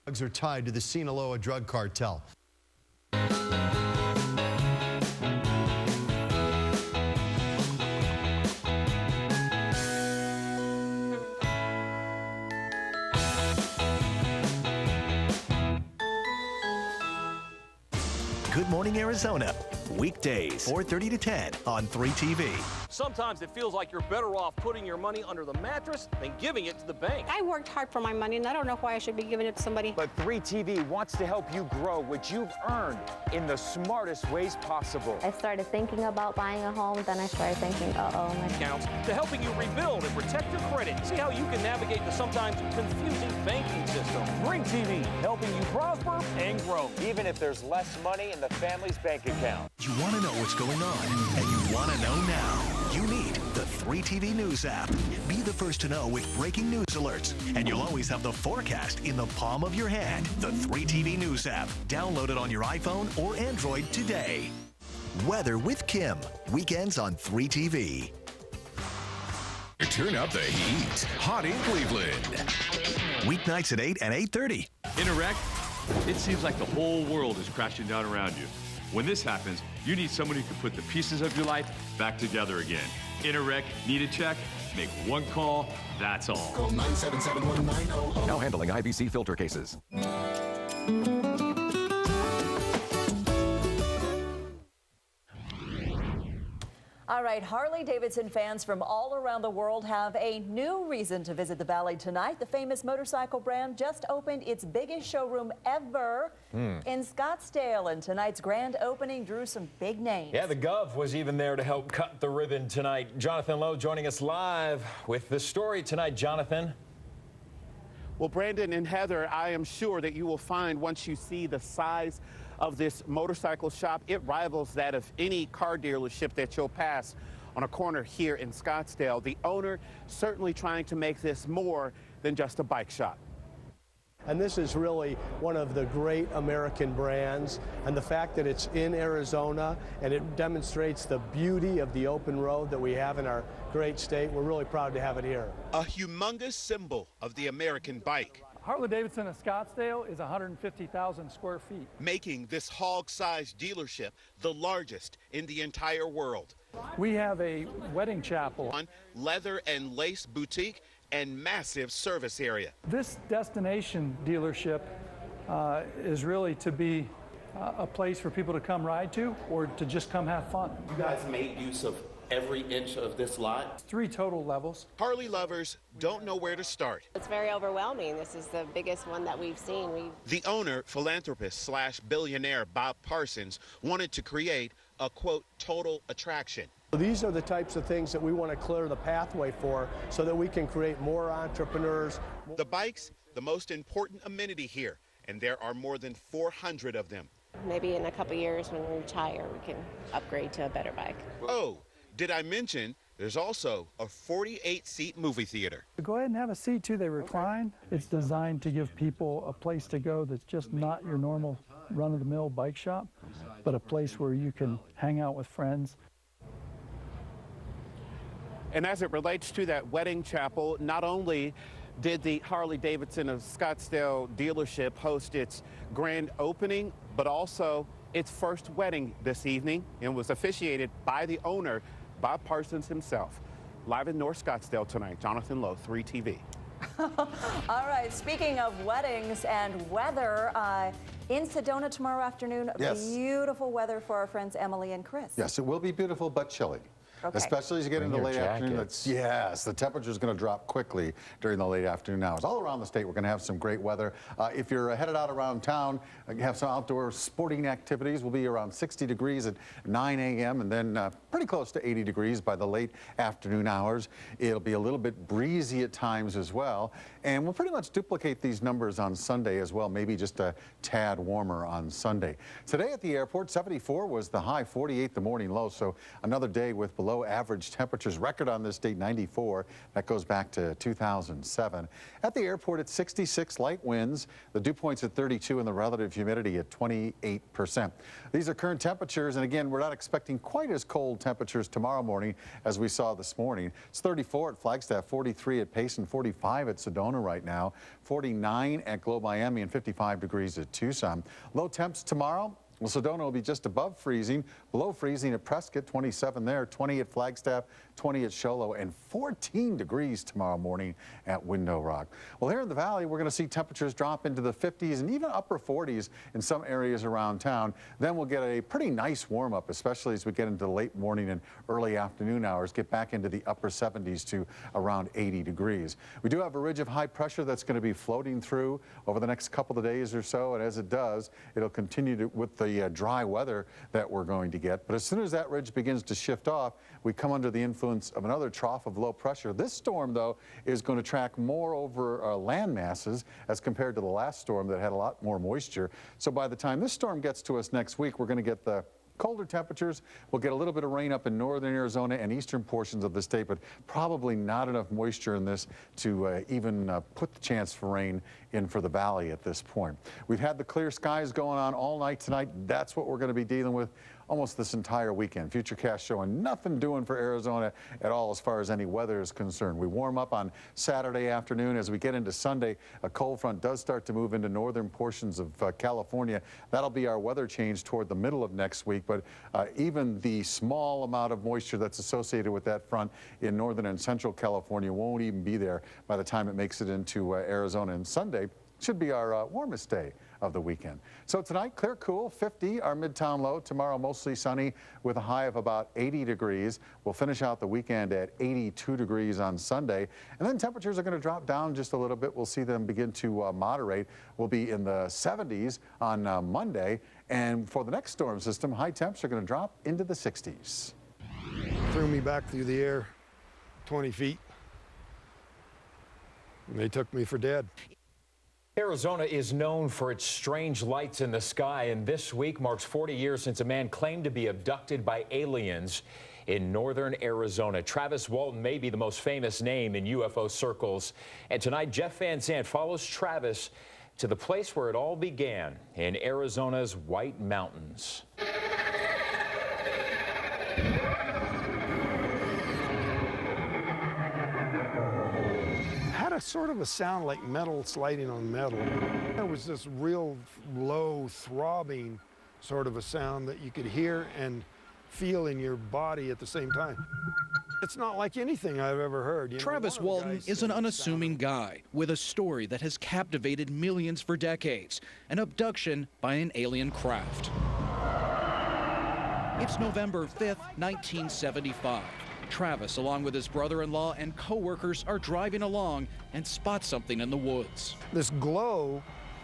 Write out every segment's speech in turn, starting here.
Drugs are tied to the Sinaloa drug cartel. Good Morning Arizona, weekdays 4:30 to 10 on 3TV. Sometimes it feels like you're better off putting your money under the mattress than giving it to the bank. I worked hard for my money, and I don't know why I should be giving it to somebody. But 3TV wants to help you grow what you've earned in the smartest ways possible. I started thinking about buying a home, then I started thinking, uh-oh. Counts to helping you rebuild and protect your credit. See how you can navigate the sometimes confusing banking system. 3TV, helping you prosper and grow. Even if there's less money in the family's bank account. You want to know what's going on, and you want to know now. You need the 3TV News app. Be the first to know with breaking news alerts, and you'll always have the forecast in the palm of your hand. The 3TV News app. Download it on your iPhone or Android today. Weather with Kim. Weekends on 3TV. Turn up the heat. Hot in Cleveland. Weeknights at 8 and 8:30. In a wreck, it seems like the whole world is crashing down around you. When this happens, you need someone who can put the pieces of your life back together again. In a wreck, need a check? Make one call, that's all. Call 977-1900. Now handling IBC filter cases. All right, Harley-Davidson fans from all around the world have a new reason to visit the Valley tonight. The famous motorcycle brand just opened its biggest showroom ever in Scottsdale, and tonight's grand opening drew some big names. Yeah, the Gov was even there to help cut the ribbon tonight. Jonathan Lowe joining us live with the story tonight. Jonathan. Well, Brandon and Heather, I am sure that you will find once you see the size of this motorcycle shop, it rivals that of any car dealership that you'll pass on a corner here in Scottsdale. The owner certainly trying to make this more than just a bike shop. And this is really one of the great American brands, and the fact that it's in Arizona and it demonstrates the beauty of the open road that we have in our great state. We're really proud to have it here. A humongous symbol of the American bike, Harley-Davidson in Scottsdale is 150,000 square feet. making this hog-sized dealership the largest in the entire world. We have a wedding chapel. One leather and lace boutique and massive service area. This destination dealership is really to be a place for people to come ride to or to just come have fun. You guys made use of every inch of this lot? 3 total levels. Harley lovers don't know where to start. It's very overwhelming. This is the biggest one that we've seen. The owner, philanthropist / billionaire Bob Parsons, wanted to create a, quote, total attraction. These are the types of things that we want to clear the pathway for so that we can create more entrepreneurs. The bike's the most important amenity here, and there are more than 400 of them. Maybe in a couple years when we retire, we can upgrade to a better bike. Oh, did I mention there's also a 48-seat movie theater? Go ahead and have a seat too. They recline. It's designed to give people a place to go that's just not your normal run-of-the-mill bike shop, but a place where you can hang out with friends. And as it relates to that wedding chapel, not only did the Harley-Davidson of Scottsdale dealership host its grand opening, but also its first wedding this evening, and was officiated by the owner, Bob Parsons himself. Live in North Scottsdale tonight, Jonathan Lowe, 3TV. All right, speaking of weddings and weather, in Sedona tomorrow afternoon, beautiful weather for our friends Emily and Chris. Yes, it will be beautiful, but chilly. Okay. Especially as you get into the late afternoon. Yes, the temperature is going to drop quickly during the late afternoon hours. All around the state, we're going to have some great weather. If you're headed out around town, you have some outdoor sporting activities. We'll be around 60 degrees at 9 a.m. and then pretty close to 80 degrees by the late afternoon hours. It'll be a little bit breezy at times as well. And we'll pretty much duplicate these numbers on Sunday as well, maybe just a tad warmer on Sunday. Today at the airport, 74 was the high, 48 the morning low, so another day with below below average temperatures. Record on this date, 94. That goes back to 2007. At the airport, it's 66, light winds. The dew point's at 32 and the relative humidity at 28%. These are current temperatures, and again, we're not expecting quite as cold temperatures tomorrow morning as we saw this morning. It's 34 at Flagstaff, 43 at Payson, 45 at Sedona right now, 49 at Globe Miami, and 55 degrees at Tucson. Low temps tomorrow. Well, Sedona will be just above freezing, below freezing at Prescott, 27 there, 20 at Flagstaff, 20 at Show Low, and 14 degrees tomorrow morning at Window Rock. Well, here in the valley, we're going to see temperatures drop into the 50s and even upper 40s in some areas around town. Then we'll get a pretty nice warm up, especially as we get into the late morning and early afternoon hours, get back into the upper 70s to around 80 degrees. We do have a ridge of high pressure that's going to be floating through over the next couple of days or so, and as it does, it'll continue to, with the dry weather that we're going to get. But as soon as that ridge begins to shift off, we come under the influence of another trough of low pressure. This storm, though, is going to track more over land masses as compared to the last storm that had a lot more moisture. So by the time this storm gets to us next week, we're going to get the colder temperatures. We'll get a little bit of rain up in northern Arizona and eastern portions of the state, but probably not enough moisture in this to even put the chance for rain in for the valley at this point. We've had the clear skies going on all night tonight. That's what we're going to be dealing with almost this entire weekend. Futurecast showing nothing doing for Arizona at all as far as any weather is concerned. We warm up on Saturday afternoon. As we get into Sunday, a cold front does start to move into northern portions of California. That'll be our weather change toward the middle of next week, but even the small amount of moisture that's associated with that front in northern and central California won't even be there by the time it makes it into Arizona. And Sunday should be our warmest day of the weekend. So tonight, clear, cool, 50, our midtown low. Tomorrow, mostly sunny with a high of about 80 degrees. We'll finish out the weekend at 82 degrees on Sunday. And then temperatures are going to drop down just a little bit. We'll see them begin to moderate. We'll be in the 70s on Monday. And for the next storm system, high temps are going to drop into the 60s. Threw me back through the air 20 feet. And they took me for dead. Arizona is known for its strange lights in the sky, and this week marks 40 years since a man claimed to be abducted by aliens in northern Arizona. Travis Walton may be the most famous name in UFO circles. And tonight, Jeff Van Zandt follows Travis to the place where it all began, in Arizona's White Mountains. Sort of a sound like metal sliding on metal. There was this real low throbbing sort of a sound that you could hear and feel in your body at the same time. It's not like anything I've ever heard. Travis Walton is an unassuming guy with a story that has captivated millions for decades, an abduction by an alien craft. It's November 5th, 1975. Travis, along with his brother-in-law and co-workers, are driving along and spot something in the woods. This glow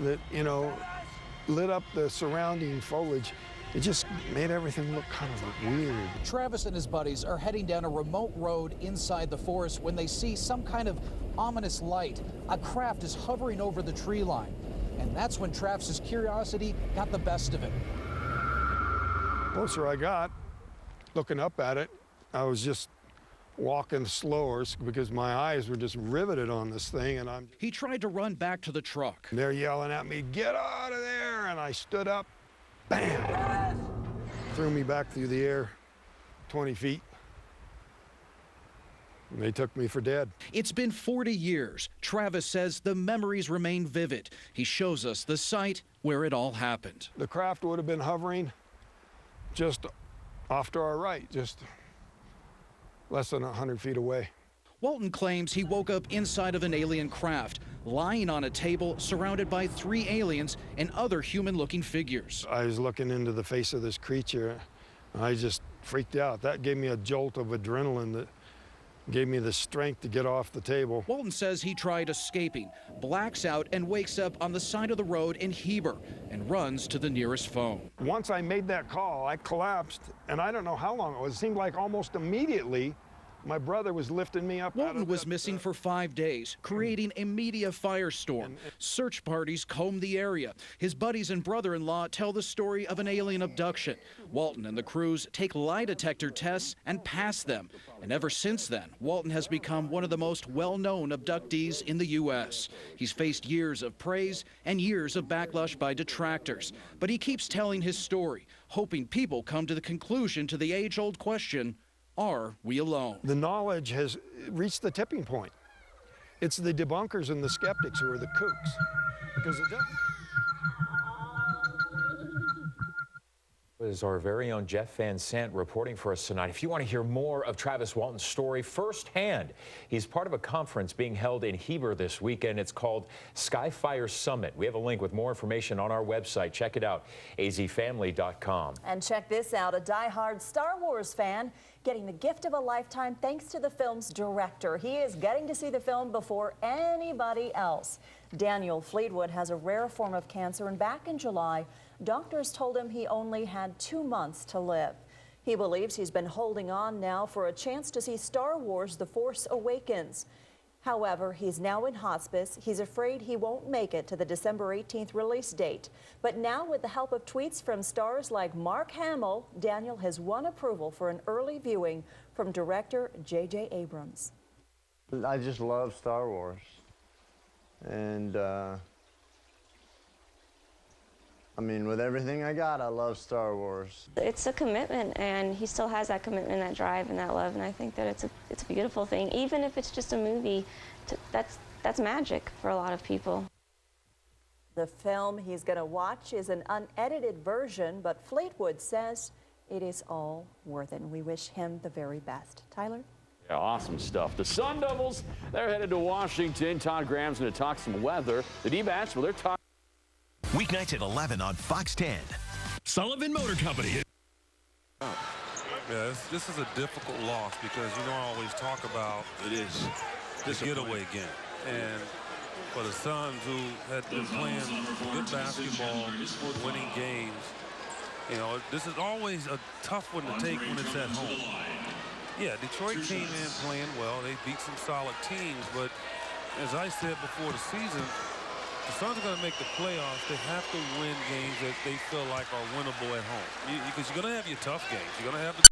that, lit up the surrounding foliage, it just made everything look kind of weird. Travis and his buddies are heading down a remote road inside the forest when they see some kind of ominous light. A craft is hovering over the tree line, and that's when Travis's curiosity got the best of it. The closer I got, looking up at it, I was just walking slower because my eyes were just riveted on this thing, and He tried to run back to the truck. They're yelling at me, "Get out of there!" And I stood up, bam! Threw me back through the air 20 feet. And they took me for dead. It's been 40 years. Travis says the memories remain vivid. He shows us the site where it all happened. The craft would have been hovering just off to our right, just less than 100 feet away. Walton claims he woke up inside of an alien craft, lying on a table surrounded by 3 aliens and other human-looking figures. I was looking into the face of this creature, and I just freaked out. That gave me a jolt of adrenaline that gave me the strength to get off the table. Walton says he tried escaping, blacks out, and wakes up on the side of the road in Heber and runs to the nearest phone. Once I made that call, I collapsed, and I don't know how long it was. It seemed like almost immediately My brother was lifting me up. Walton was missing for 5 days, creating a media firestorm. Search parties combed the area. His buddies and brother-in-law tell the story of an alien abduction. Walton and the crews take lie detector tests and pass them. And ever since then, Walton has become one of the most well-known abductees in the U.S. He's faced years of praise and years of backlash by detractors. But he keeps telling his story, hoping people come to the conclusion to the age-old question, are we alone? The knowledge has reached the tipping point. It's the debunkers and the skeptics who are the kooks. Because it doesn't. Is our very own Jeff Van Sant reporting for us tonight. If you want to hear more of Travis Walton's story firsthand, he's part of a conference being held in Heber this weekend. It's called Skyfire Summit. We have a link with more information on our website. Check it out, azfamily.com. And check this out, a diehard Star Wars fan getting the gift of a lifetime thanks to the film's director. He is getting to see the film before anybody else. Daniel Fleetwood has a rare form of cancer, and back in July, doctors told him he only had 2 months to live. He believes he's been holding on now for a chance to see Star Wars: The Force Awakens. However, he's now in hospice. He's afraid he won't make it to the December 18th release date. But now, with the help of tweets from stars like Mark Hamill, Daniel has won approval for an early viewing from director J.J. Abrams. I just love Star Wars. And, I mean, with everything I got, I love Star Wars. It's a commitment, and he still has that commitment, that drive, and that love, and I think that it's a beautiful thing. Even if it's just a movie, that's magic for a lot of people. The film he's going to watch is an unedited version, but Fleetwood says it is all worth it, and we wish him the very best. Tyler? Yeah, awesome stuff. The Sun Devils, they're headed to Washington. Todd Graham's going to talk some weather. The D-backs, well, they're talking. Weeknights at 11 on Fox 10. Sullivan Motor Company. Yeah, this is a difficult loss because I always talk about the getaway game. And for the Suns, who had been playing good basketball, winning games, this is always a tough one to take when it's at home. Yeah, Detroit came in playing well. They beat some solid teams, but as I said before the season, the Suns are going to make the playoffs. They have to win games that they feel like are winnable at home. Because you're going to have your tough games. You're going to have the